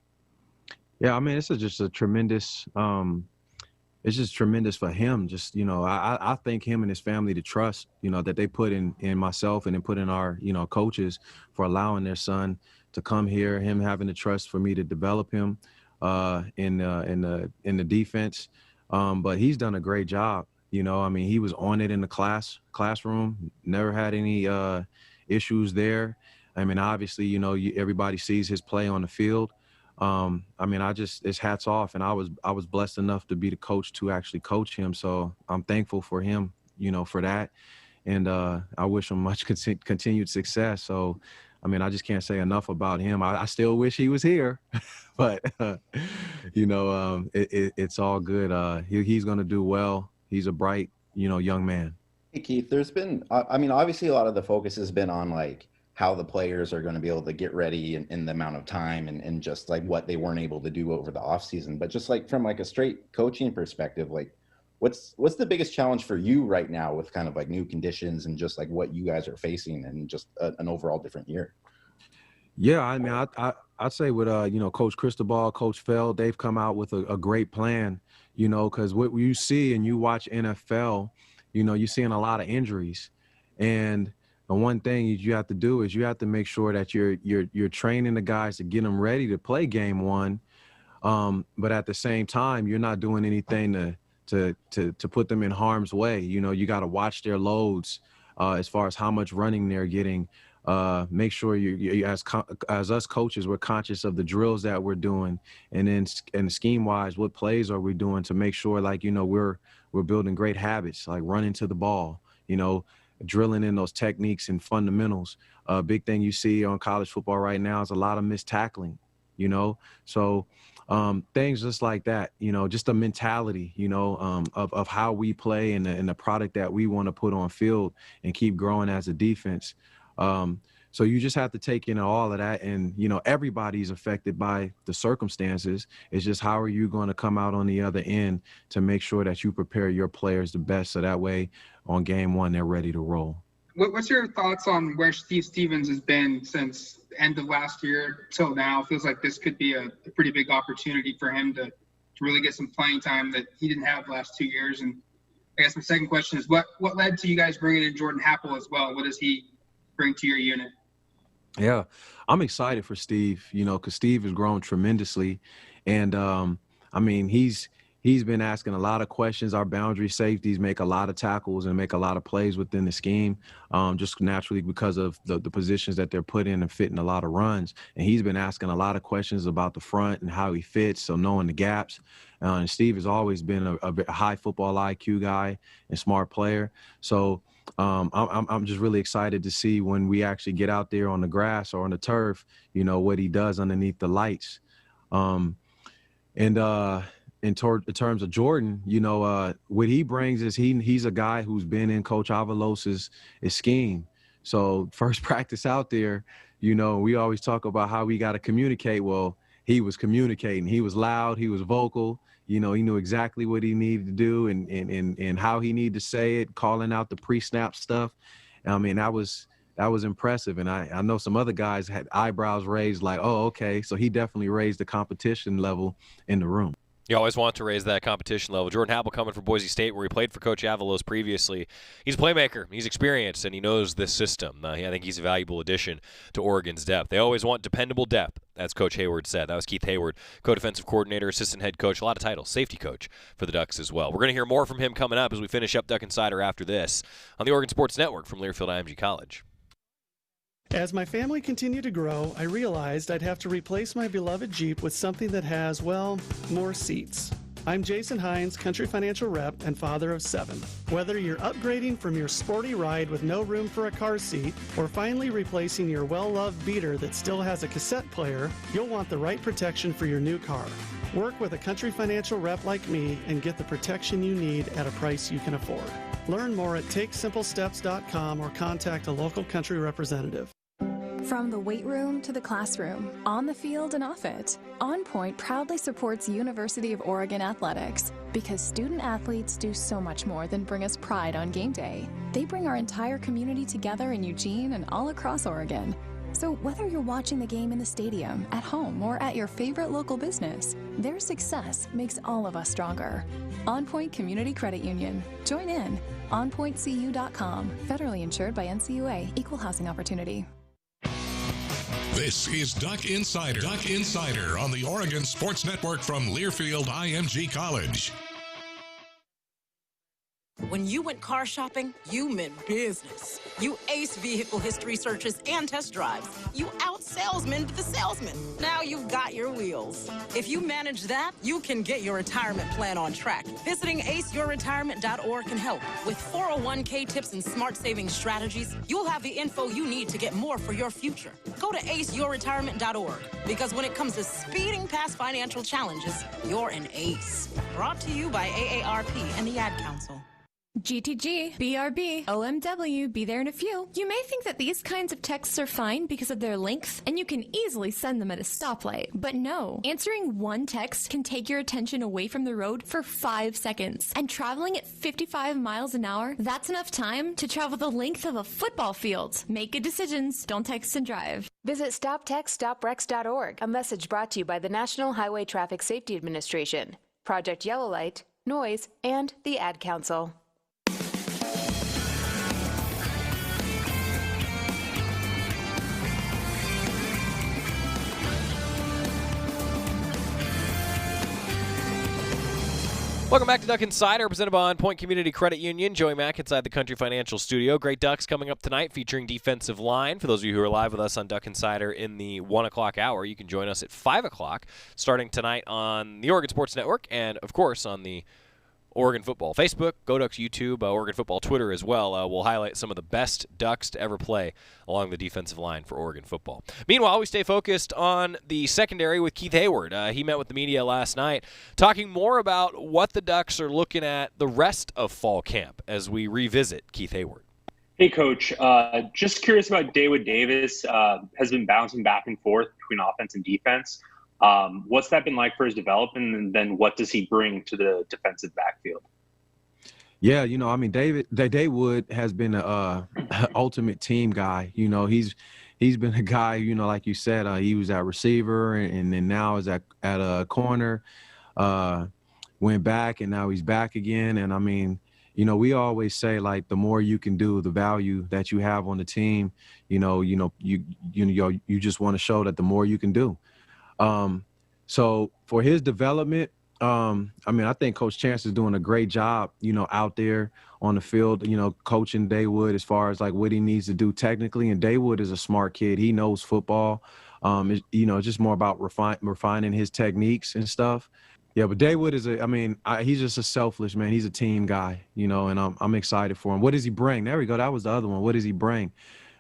Yeah, I mean, it's just a tremendous it's just tremendous for him. Just, you know, I thank him and his family the trust, you know, that they put in myself and then put in our, you know, coaches for allowing their son to come here, him having the trust for me to develop him in the defense. But he's done a great job. You know, I mean, he was on it in the classroom, never had any issues there. I mean, obviously, you know, everybody sees his play on the field. I mean, it's hats off, and I was blessed enough to be the coach to actually coach him. So I'm thankful for him, you know, for that. And I wish him much continued success. So, I mean, I just can't say enough about him. I still wish he was here, but, you know, it's all good. He's going to do well. He's a bright, you know, young man. Hey, Keith, there's been, I mean, obviously a lot of the focus has been on like how the players are going to be able to get ready in the amount of time and just like what they weren't able to do over the off season. But just like from like a straight coaching perspective, like what's the biggest challenge for you right now with kind of like new conditions and just like what you guys are facing and just an overall different year? Yeah, I mean, I'd say with, you know, Coach Cristobal, Coach Feld, they've come out with a great plan, you know, because what you see and you watch NFL, you know, you're seeing a lot of injuries. And the one thing you have to do is you have to make sure that you're training the guys to get them ready to play game one. But at the same time, you're not doing anything to put them in harm's way. You know, you got to watch their loads as far as how much running they're getting. Make sure you as us coaches, we're conscious of the drills that we're doing, and then scheme wise, what plays are we doing to make sure, like, you know, we're building great habits, like running to the ball, you know, drilling in those techniques and fundamentals. A big thing you see on college football right now is a lot of missed tackling, you know, so things just like that, you know, just a mentality, you know, of how we play and the product that we want to put on field and keep growing as a defense. So you just have to take in all of that, and, you know, everybody's affected by the circumstances. It's just how are you going to come out on the other end to make sure that you prepare your players the best, so that way on game one they're ready to roll. What's your thoughts on where Steve Stevens has been since the end of last year till now? Feels like this could be a pretty big opportunity for him to really get some playing time that he didn't have the last 2 years. And I guess my second question is, what led to you guys bringing in Jordan Happel as well? What does he bring to your unit? Yeah, I'm excited for Steve, you know, because Steve has grown tremendously. And, I mean, he's been asking a lot of questions. Our boundary safeties make a lot of tackles and make a lot of plays within the scheme, just naturally because of the positions that they're put in and fitting a lot of runs. And he's been asking a lot of questions about the front and how he fits, so knowing the gaps. And Steve has always been a high football IQ guy and smart player. So I'm just really excited to see when we actually get out there on the grass or on the turf, you know, what he does underneath the lights. In terms of Jordan, you know, what he brings is he's a guy who's been in Coach Avalos's scheme. So first practice out there, you know, we always talk about how we got to communicate. Well, he was communicating. He was loud. He was vocal. You know, he knew exactly what he needed to do and how he needed to say it, calling out the pre-snap stuff. I mean, that was impressive. And I know some other guys had eyebrows raised like, oh, okay. So he definitely raised the competition level in the room. You always want to raise that competition level. Jordan Happel coming from Boise State, where he played for Coach Avalos previously. He's a playmaker. He's experienced, and he knows this system. I think he's a valuable addition to Oregon's depth. They always want dependable depth, as Coach Heyward said. That was Keith Heyward, co-defensive coordinator, assistant head coach, a lot of titles, safety coach for the Ducks as well. We're going to hear more from him coming up as we finish up Duck Insider after this on the Oregon Sports Network from Learfield IMG College. As my family continued to grow, I realized I'd have to replace my beloved Jeep with something that has, well, more seats. I'm Jason Hines, Country Financial Rep and father of 7. Whether you're upgrading from your sporty ride with no room for a car seat or finally replacing your well-loved beater that still has a cassette player, you'll want the right protection for your new car. Work with a Country Financial Rep like me and get the protection you need at a price you can afford. Learn more at TakeSimpleSteps.com or contact a local Country representative. From the weight room to the classroom, on the field and off it, On Point proudly supports University of Oregon athletics because student athletes do so much more than bring us pride on game day. They bring our entire community together in Eugene and all across Oregon. So whether you're watching the game in the stadium, at home, or at your favorite local business, their success makes all of us stronger. On Point Community Credit Union. Join in. OnPointCU.com. Federally insured by NCUA. Equal housing opportunity. This is Duck Insider. Duck Insider on the Oregon Sports Network from Learfield IMG College. When you went car shopping, you meant business. You aced vehicle history searches and test drives. You out-salesmaned the salesman. Now you've got your wheels. If you manage that, you can get your retirement plan on track. Visiting aceyourretirement.org can help. With 401k tips and smart saving strategies, you'll have the info you need to get more for your future. Go to aceyourretirement.org, because when it comes to speeding past financial challenges, you're an ace. Brought to you by AARP and the Ad Council. GTG, BRB, OMW, be there in a few. You may think that these kinds of texts are fine because of their length, and you can easily send them at a stoplight. But no, answering one text can take your attention away from the road for 5 seconds. And traveling at 55 miles an hour, that's enough time to travel the length of a football field. Make good decisions. Don't text and drive. Visit StopTextStopWrecks.org, a message brought to you by the National Highway Traffic Safety Administration, Project Yellow Light, Noise, and the Ad Council. Welcome back to Duck Insider, presented by On Point Community Credit Union. Joey Mack inside the Country Financial Studio. Great Ducks coming up tonight featuring defensive line. For those of you who are live with us on Duck Insider in the 1 o'clock hour, you can join us at 5 o'clock starting tonight on the Oregon Sports Network and, of course, on the Oregon Football Facebook, Go Ducks YouTube, Oregon Football Twitter as well. We'll highlight some of the best Ducks to ever play along the defensive line for Oregon football. Meanwhile, we stay focused on the secondary with Keith Heyward. He met with the media last night, talking more about what the Ducks are looking at the rest of fall camp as we revisit Keith Heyward. Hey, Coach. Just curious about Dawood Davis. Has been bouncing back and forth between offense and defense. What's that been like for his development, and then what does he bring to the defensive backfield? Yeah, you know, I mean, Dawood has been a ultimate team guy. You know, he's been a guy, you know, like you said, he was at receiver and then now is at a corner, went back and now he's back again. And I mean, you know, we always say, like, the more you can do, the value that you have on the team, you just want to show that the more you can do. So for his development, I mean, I think Coach Chance is doing a great job, you know, out there on the field, you know, coaching Dawood as far as like what he needs to do technically. And Dawood is a smart kid. He knows football. You know, it's just more about refining his techniques and stuff. Yeah, but Dawood is he's just a selfless man. He's a team guy, you know, and I'm excited for him. What does he bring? There we go. That was the other one. What does he bring?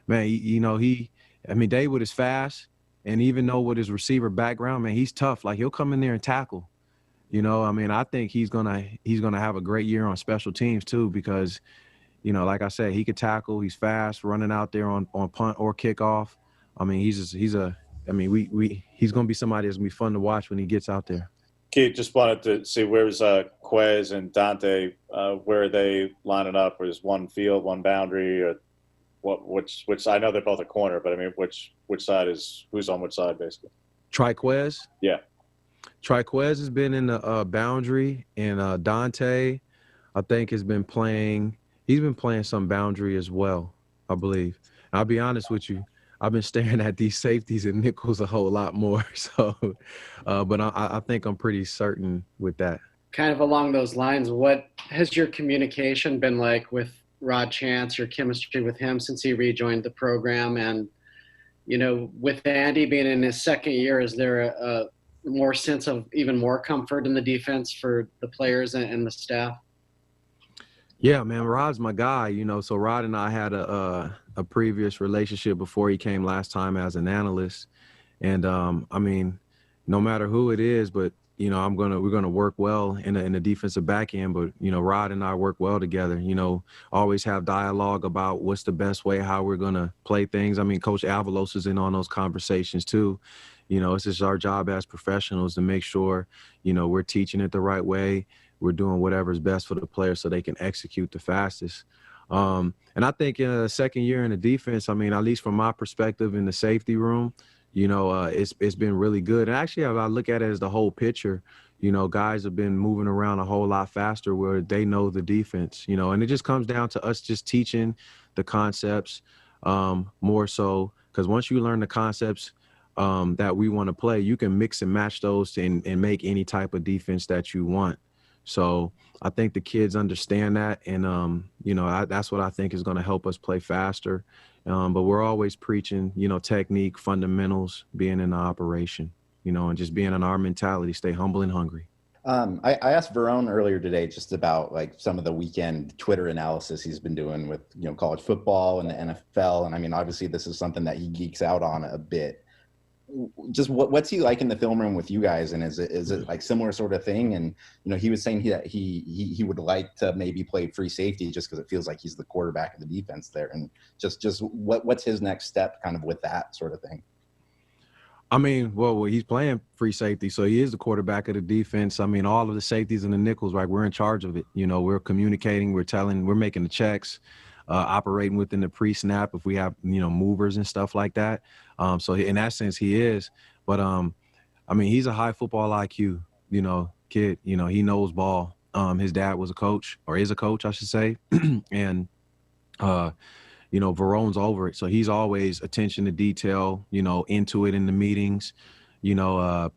Man, Dawood is fast. And even though with his receiver background, man, he's tough. Like, he'll come in there and tackle. You know, I mean, I think he's gonna have a great year on special teams too, because, you know, like I said, he could tackle. He's fast, running out there on punt or kickoff. I mean, he's gonna be somebody that's gonna be fun to watch when he gets out there. Keith, just wanted to see where's Quez and Dante. Where are they lining up? Is one field, one boundary, or which I know they're both a corner, but I mean, which side who's on which side basically? Triquez? Yeah. Triquez has been in the boundary, and Dante, I think, he's been playing some boundary as well, I believe. And I'll be honest with you, I've been staring at these safeties and nickels a whole lot more. So, but I think I'm pretty certain with that. Kind of along those lines, what has your communication been like with Rod Chance, your chemistry with him since he rejoined the program? And, you know, with Andy being in his second year, is there a more sense of even more comfort in the defense for the players and the staff? Yeah, man, Rod's my guy, you know. So Rod and I had a previous relationship before he came last time as an analyst. And, I mean, no matter who it is, but, you know, we're gonna work well in the defensive back end. But, you know, Rod and I work well together. You know, always have dialogue about what's the best way, how we're gonna play things. I mean, Coach Avalos is in on those conversations too. You know, it's just our job as professionals to make sure, you know, we're teaching it the right way. We're doing whatever's best for the players so they can execute the fastest. And I think in the second year in the defense, I mean, at least from my perspective in the safety room, you know, it's been really good. And actually, I look at it as the whole picture. You know, guys have been moving around a whole lot faster where they know the defense, you know, and it just comes down to us just teaching the concepts more so, because once you learn the concepts that we want to play, you can mix and match those and make any type of defense that you want. So I think the kids understand that. And, you know, that's what I think is going to help us play faster. But we're always preaching, you know, technique, fundamentals, being in the operation, you know, and just being in our mentality, stay humble and hungry. I asked Verone earlier today just about like some of the weekend Twitter analysis he's been doing with, you know, college football and the NFL. And I mean, obviously this is something that he geeks out on a bit. Just what's he like in the film room with you guys? And is it like similar sort of thing? And, you know, he was saying that he would like to maybe play free safety just because it feels like he's the quarterback of the defense there. And just what's his next step kind of with that sort of thing? I mean, well, he's playing free safety, so he is the quarterback of the defense. I mean, all of the safeties and the nickels, right? We're in charge of it. You know, we're communicating, we're making the checks, operating within the pre-snap if we have, you know, movers and stuff like that. So in that sense, he is. But, I mean, he's a high football IQ, you know, kid. You know, he knows ball. His dad was a coach, or is a coach, I should say. And, you know, Verone's over it. So he's always attention to detail, you know, into it in the meetings,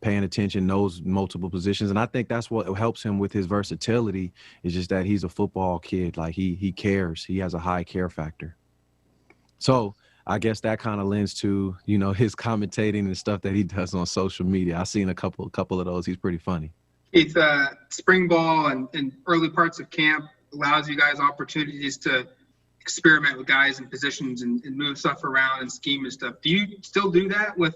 paying attention, knows multiple positions. And I think that's what helps him with his versatility, is just that he's a football kid. Like he cares. He has a high care factor. So I guess that kind of lends to, his commentating and stuff that he does on social media. I've seen a couple of those. He's pretty funny. Keith, spring ball and early parts of camp allows you guys opportunities to experiment with guys and positions and move stuff around and scheme and stuff. Do you still do that with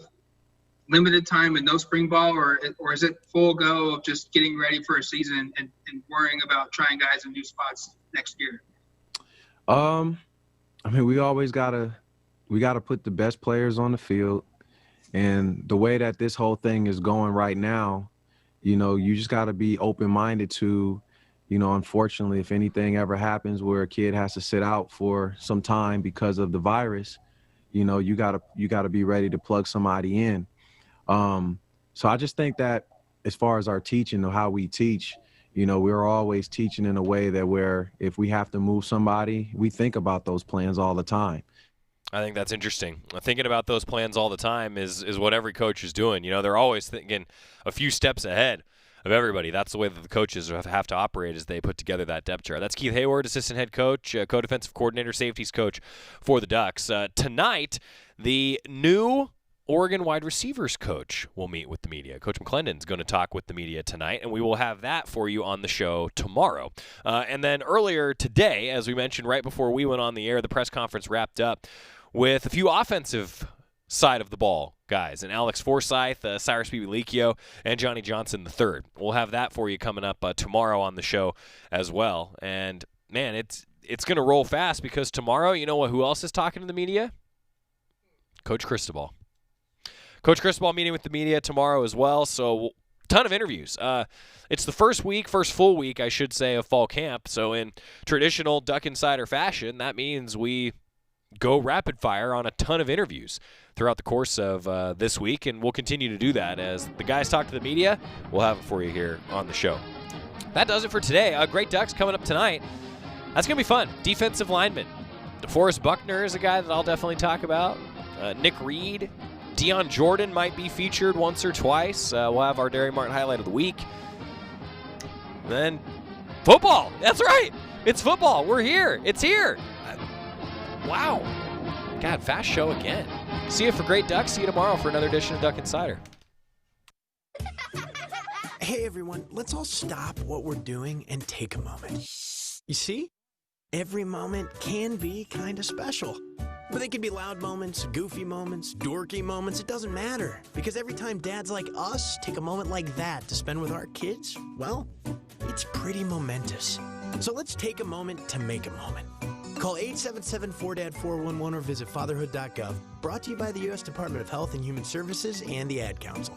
limited time and no spring ball, or is it full go of just getting ready for a season and worrying about trying guys in new spots next year? We always gotta put the best players on the field, and the way that this whole thing is going right now, you just gotta be open-minded to, unfortunately, if anything ever happens where a kid has to sit out for some time because of the virus, you gotta be ready to plug somebody in. So I just think that as far as our teaching or how we teach, we're always teaching in a way that where if we have to move somebody, we think about those plans all the time. I think that's interesting. Thinking about those plans all the time is what every coach is doing. They're always thinking a few steps ahead of everybody. That's the way that the coaches have to operate as they put together that depth chart. That's Keith Heyward, assistant head coach, co-defensive coordinator, safeties coach for the Ducks. Tonight, the new Oregon wide receivers coach will meet with the media. Coach McClendon's going to talk with the media tonight, and we will have that for you on the show tomorrow. And then earlier today, as we mentioned right before we went on the air, the press conference wrapped up with a few offensive side of the ball guys, and Alex Forsyth, Cyrus Bibilikio, and Johnny Johnson III. We'll have that for you coming up tomorrow on the show as well. And, man, it's going to roll fast because tomorrow, who else is talking to the media? Coach Cristobal. Coach Cristobal meeting with the media tomorrow as well, so ton of interviews. It's the first full week, I should say, of fall camp. So in traditional Duck Insider fashion, that means we go rapid fire on a ton of interviews throughout the course of this week, and we'll continue to do that as the guys talk to the media. We'll have it for you here on the show. That does it for today. Great Ducks coming up tonight. That's going to be fun. Defensive lineman. DeForest Buckner is a guy that I'll definitely talk about. Nick Reed. Dion Jordan might be featured once or twice. We'll have our Derry Martin highlight of the week. Then football. That's right. It's football. We're here. It's here. Wow. God, fast show again. See you for Great Ducks. See you tomorrow for another edition of Duck Insider. Hey, everyone. Let's all stop what we're doing and take a moment. You see? Every moment can be kind of special. But they can be loud moments, goofy moments, dorky moments. It doesn't matter. Because every time dads like us take a moment like that to spend with our kids, well, it's pretty momentous. So let's take a moment to make a moment. Call 877-4DAD-411 or visit fatherhood.gov. Brought to you by the U.S. Department of Health and Human Services and the Ad Council.